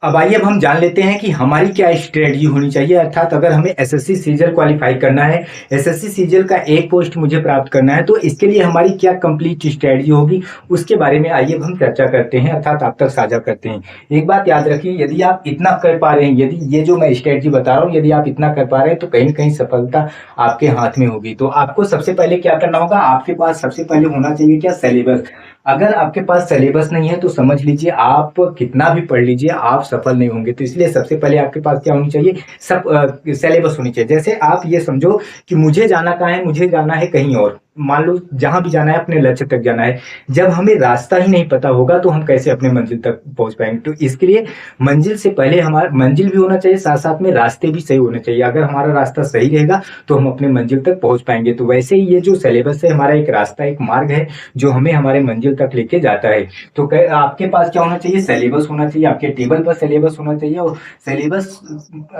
अब आइए अब हम जान लेते हैं कि हमारी क्या स्ट्रेटजी होनी चाहिए। अर्थात अगर हमें एसएससी सीजल क्वालिफाई करना है, एसएससी सीजल का एक पोस्ट मुझे प्राप्त करना है, तो इसके लिए हमारी क्या कंप्लीट स्ट्रेटजी होगी, उसके बारे में आइए अब हम चर्चा करते हैं, अर्थात आप तक साझा करते हैं। एक बात याद रखिए, यदि आप इतना कर पा रहे हैं, यदि ये जो मैं स्ट्रेटजी बता रहा हूँ यदि आप इतना कर पा रहे हैं, तो कहीं ना कहीं सफलता आपके हाथ में होगी। तो आपको सबसे पहले क्या करना होगा, आपके पास सबसे पहले होना चाहिए क्या, सिलेबस। अगर आपके पास सिलेबस नहीं है तो समझ लीजिए आप कितना भी पढ़ लीजिए आप सफल नहीं होंगे। तो इसलिए सबसे पहले आपके पास क्या होनी चाहिए, सब सिलेबस होनी चाहिए। जैसे आप ये समझो कि मुझे जाना कहाँ है, मुझे जाना है कहीं और, मान लो जहां भी जाना है अपने लक्ष्य तक जाना है। जब हमें रास्ता ही नहीं पता होगा तो हम कैसे अपने मंजिल तक पहुंच पाएंगे। तो इसके लिए मंजिल से पहले हमारा मंजिल भी होना चाहिए, साथ साथ में रास्ते भी सही होने चाहिए। अगर हमारा रास्ता सही रहेगा तो हम अपने मंजिल तक पहुंच पाएंगे। तो वैसे ही ये जो सिलेबस है हमारा एक रास्ता, एक मार्ग है जो हमें हमारे मंजिल तक लेके जाता है। तो आपके पास क्या होना चाहिए, सिलेबस होना चाहिए, आपके टेबल पर सिलेबस होना चाहिए। और सिलेबस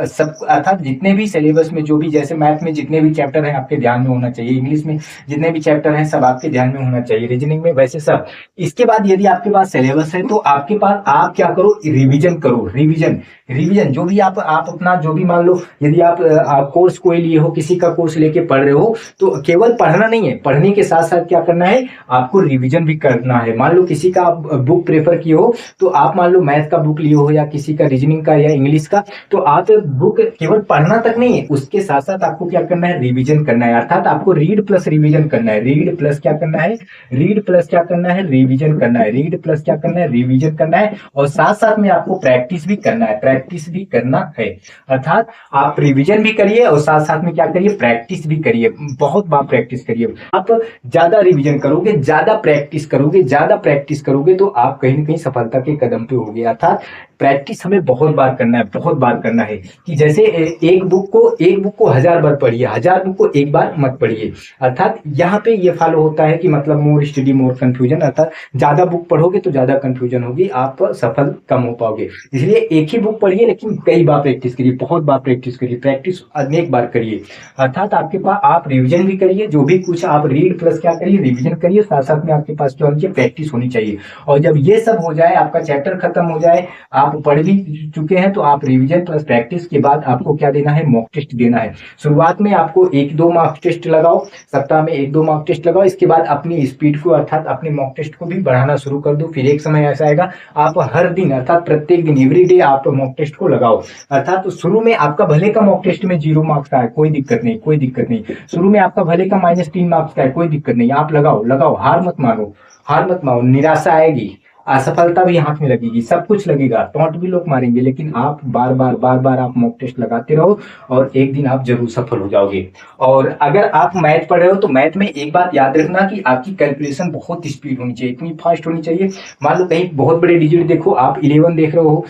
सब अर्थात जितने भी सिलेबस में जो भी, जैसे मैथ में जितने भी चैप्टर हैं आपके ध्यान में होना चाहिए, इंग्लिश में जितने भी चैप्टर हैं सब आपके ध्यान में होना चाहिए, रीजनिंग में वैसे सब। इसके बाद यदि आपके पास सिलेबस है तो आपके पास आप क्या करो, रिवीजन करो। रिवीजन रिवीजन जो भी आप अपना जो भी, मान लो यदि आप कोर्स कोई लिए हो, किसी का कोर्स लेके पढ़ रहे हो, तो केवल पढ़ना नहीं है, पढ़ने के साथ साथ क्या करना है, आपको रिवीजन भी करना है। मान लो किसी का आप बुक प्रेफर किए हो, तो आप मान लो मैथ का बुक लिए हो या किसी का रीजनिंग का या इंग्लिश का, तो आप बुक केवल पढ़ना तक नहीं है, उसके साथ साथ आपको क्या करना है, रिवीजन करना है। अर्थात आपको रीड प्लस रिवीजन करना है। रीड प्लस क्या करना है, रीड प्लस क्या करना है, रिवीजन करना है। रीड प्लस क्या करना है, रिवीजन करना है। और साथ साथ में आपको प्रैक्टिस भी करना है, प्रैक्टिस भी करना है। अर्थात आप रिवीजन भी करिए और साथ साथ में क्या करिए, प्रैक्टिस भी करिए, बहुत बार प्रैक्टिस करिए। आप ज्यादा रिवीजन करोगे, ज्यादा प्रैक्टिस करोगे, ज्यादा प्रैक्टिस करोगे तो आप कहीं ना कहीं सफलता के कदम पे होगे। अर्थात प्रैक्टिस हमें बहुत बार करना है, बहुत बार करना है। कि जैसे एक बुक को 1000 बार पढ़िए, 1000 बुक को एक बार मत पढ़िए। अर्थात यहाँ पे ये फॉलो होता है कि मतलब मोर स्टडी मोर कंफ्यूजन, अर्थात ज्यादा बुक पढ़ोगे तो ज्यादा कंफ्यूजन होगी, आप सफल कम हो पाओगे। इसलिए एक ही बुक पढ़िए लेकिन कई बार प्रैक्टिस करिए, बहुत बार प्रैक्टिस करिए, प्रैक्टिस अनेक बार करिए। अर्थात आपके पास आप रिवीजन भी करिए, जो भी कुछ आप रीड प्लस क्या करिए, रिवीजन करिए, साथ साथ में आपके पास क्या होनी चाहिए, प्रैक्टिस होनी चाहिए। और जब ये सब हो जाए, आपका चैप्टर खत्म हो जाए, आप पढ़ भी चुके हैं, तो आप रिवीजन प्लस प्रैक्टिस के बाद आपको क्या देना है, मॉक टेस्ट देना है। शुरुआत में आपको 1-2 मॉक टेस्ट लगाओ, सप्ताह में 1-2 मॉक टेस्ट लगाओ। इसके बाद अपनी स्पीड को अर्थात अपने मॉक टेस्ट को भी बढ़ाना शुरू कर दो। फिर एक समय ऐसा आएगा आप हर दिन अर्थात प्रत्येक दिन एवरी डे आप मॉक टेस्ट को लगाओ। अर्थात तो शुरू में आपका भले का मॉक टेस्ट में 0 मार्क्स का है, कोई दिक्कत नहीं, कोई दिक्कत नहीं। शुरू में आपका भले का -3 मार्क्स का है, कोई दिक्कत नहीं, आप लगाओ लगाओ, हार मत मानो, हार मत मानो। निराशा आएगी, असफलता भी हाथ में लगेगी, सब कुछ लगेगा, टॉन्ट भी लोग मारेंगे, लेकिन आप बार बार आप मॉक टेस्ट लगाते रहो और एक दिन आप जरूर सफल हो जाओगे। और अगर आप मैथ पढ़ रहे हो तो मैथ में एक बात याद रखना कि आपकी कैलकुलेशन बहुत स्पीड होनी चाहिए, इतनी फास्ट होनी चाहिए। मान लो कहीं बहुत बड़े डिजिट देखो, आप 11 देख रहे हो,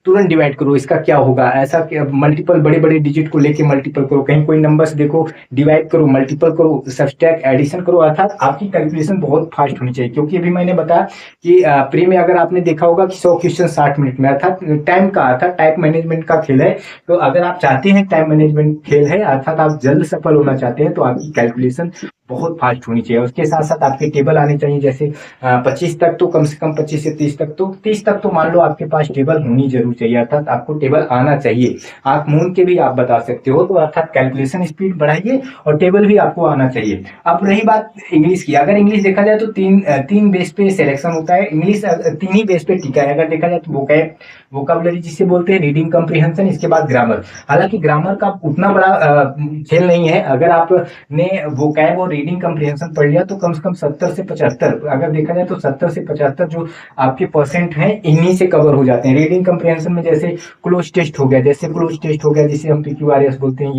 तुरंत डिवाइड करो, इसका क्या होगा, ऐसा मल्टीपल बड़े बड़े डिजिट को लेके मल्टीपल करो। कहीं कोई नंबर्स देखो, डिवाइड करो, मल्टीपल करो, सब्सट्रैक्ट, एडिशन करो। अर्थात आपकी कैलकुलेशन बहुत फास्ट होनी चाहिए, क्योंकि अभी मैंने बताया कि प्री में अगर आपने देखा होगा कि 100 क्वेश्चन 60 मिनट में, अर्थात टाइम का, अर्थात टाइम मैनेजमेंट का खेल है। तो अगर आप चाहते हैं टाइम मैनेजमेंट खेल है, अर्थात आप जल्द सफल होना चाहते हैं, तो आपकी कैलकुलेशन बहुत फास्ट होनी चाहिए। उसके साथ साथ आपके टेबल आने चाहिए, जैसे 25 तक तो कम से कम, 25 से 30 तक तो, 30 तक तो मान लो आपके पास टेबल होनी जरूर चाहिए। अर्थात आपको टेबल आना चाहिए, आप मून के भी आप बता सकते हो। तो अर्थात कैलकुलेशन स्पीड बढ़ाइए और टेबल भी आपको आना चाहिए। अब रही बात इंग्लिश की, अगर इंग्लिश देखा जाए तो तीन बेस पे सिलेक्शन होता है। इंग्लिश 3 ही बेस पे टिका है। अगर देखा जाए तो वोकैबुलरी जिसे बोलते हैं, रीडिंग कम्प्रीहेंशन, इसके बाद ग्रामर। हालांकि ग्रामर का उतना बड़ा खेल नहीं है। अगर आपने वोकैब और रीडिंग कम्प्रीहेंशन पढ़ लिया तो कम से कम 70 से 75, अगर देखा जाए तो 70 से 75 जो आपके परसेंट हैं इन्हीं से कवर हो जाते हैं। रीडिंग कम्प्रीहेंशन में जैसे क्लोज टेस्ट हो गया, जिसे हम PQRS बोलते हैं,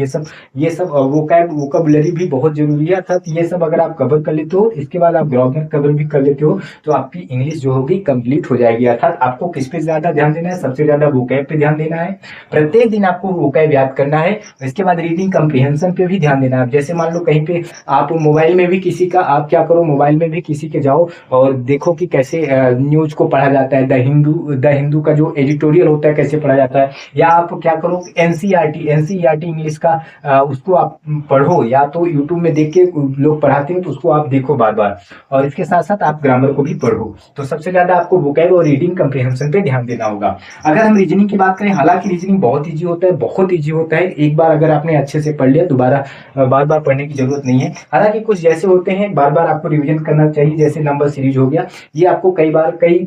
ये सब वोकैबुलरी भी बहुत जरूरी है। अर्थात ये सब अगर आप कवर कर लेते हो, इसके बाद आप ग्रामर कवर भी कर लेते हो, तो आपकी इंग्लिश जो होगी कंप्लीट हो जाएगी। अर्थात आपको किस पे ज्यादा ध्यान देना है, सबसे ज्यादा वोकैब पे ध्यान देना है। प्रत्येक दिन आपको वोकैब याद करना है। इसके बाद रीडिंग कम्प्रीहेंशन पे भी ध्यान देना है। जैसे मान लो कहीं पे आप मोबाइल में भी किसी का, आप क्या करो, मोबाइल में भी किसी के जाओ और देखो कि कैसे न्यूज़ को पढ़ा जाता है। द हिंदू का जो एडिटोरियल होता है कैसे पढ़ा जाता है। या आप क्या करो, एनसीईआरटी इंग्लिश का उसको आप पढ़ो, या तो यूट्यूब में देख के लोग पढ़ाते हैं तो उसको आप देखो बार बार। और इसके साथ साथ आप ग्रामर को भी पढ़ो। तो सबसे ज्यादा आपको वोकैब और रीडिंग कम्प्रिहेंशन पे ध्यान देना होगा। अगर हम रीजनिंग की बात करें, हालांकि रीजनिंग बहुत ईजी होता है, बहुत ईजी होता है। एक बार अगर आपने अच्छे से पढ़ लिया, दोबारा बार बार पढ़ने की जरूरत नहीं है। हालांकि कुछ जैसे होते हैं बार बार आपको रिवीजन करना चाहिए, जैसे नंबर सीरीज हो गया, ये आपको कई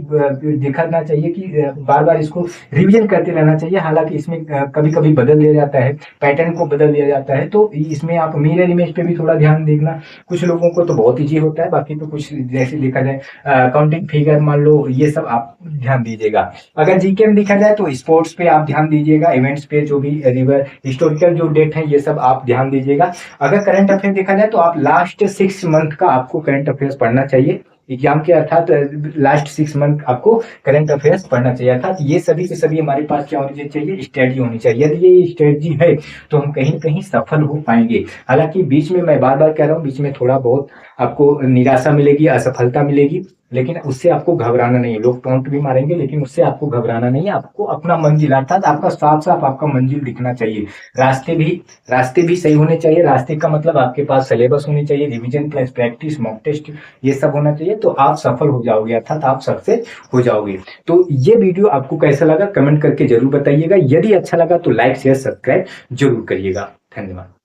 दिखाना चाहिए कि बार बार इसको रिवीजन करते रहना चाहिए। हालांकि इसमें कभी कभी बदल दिया जाता है, पैटर्न को बदल दिया जाता है, तो इसमें आप मिरर इमेज पे भी थोड़ा ध्यान देखना। कुछ लोगों को तो बहुत ईजी होता है, बाकी तो कुछ जैसे देखा जाए काउंटिंग फिगर मान लो, ये सब आप ध्यान दीजिएगा। अगर जीके में देखा जाए तो स्पोर्ट्स पे आप ध्यान दीजिएगा, इवेंट्स पे जो भी रिवर हिस्टोरिकल जो डेट है ये सब आप ध्यान दीजिएगा। अगर करंट अफेयर देखा जाए तो आप लास्ट 6 मंथ का आपको करंट अफेयर्स पढ़ना चाहिए एग्जाम के, अर्थात लास्ट 6 मंथ आपको करंट अफेयर्स पढ़ना चाहिए। अर्थात ये सभी के सभी हमारे पास क्या होनी चाहिए, स्ट्रेटजी होनी चाहिए। यदि ये स्ट्रेटजी है तो हम कहीं ना कहीं सफल हो पाएंगे। हालांकि बीच में मैं बार बार कह रहा हूँ, बीच में थोड़ा बहुत आपको निराशा मिलेगी, असफलता मिलेगी, लेकिन उससे आपको घबराना नहीं है। लोग टोंट भी मारेंगे, लेकिन उससे आपको घबराना नहीं है। आपको अपना मंजिल, अर्थात आपका साफ साफ आपका मंजिल दिखना चाहिए। रास्ते भी सही होने चाहिए। रास्ते का मतलब आपके पास सिलेबस होनी चाहिए, revision plus practice, mock test, ये सब होना चाहिए। तो आप सफल हो जाओगे, अर्थात आप सक्सेस हो जाओगे। तो ये वीडियो आपको कैसा लगा कमेंट करके जरूर बताइएगा। यदि अच्छा लगा तो लाइक शेयर सब्सक्राइब जरूर करिएगा। धन्यवाद।